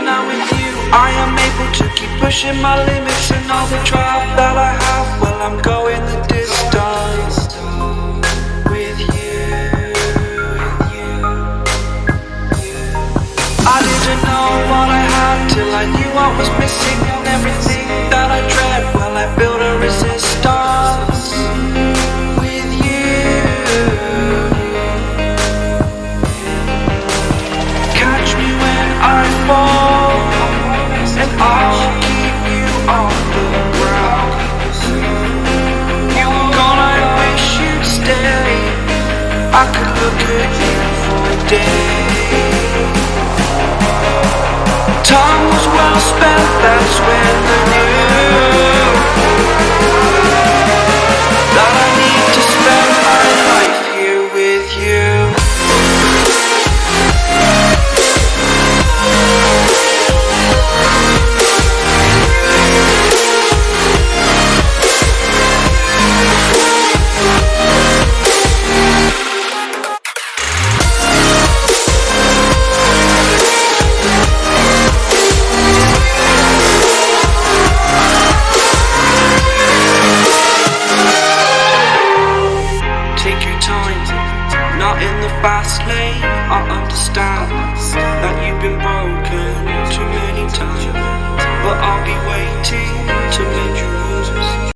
when I'm with you, I am able to keep pushing my limits. And all the drive that I have, well, I'm going the distance with you. I didn't know what I had till I knew what was missing. And everything that I dread, well, I built a resistance with you. Catch me when I fall, and I'll keep you on the ground. You were gone, I wish you'd stay. I could look at you for days. Time was well spent, that's when I knew that I need to spend my life here with you. Take your time, not in the fast lane. I understand that you've been broken too many times, but I'll be waiting to mend your wounds.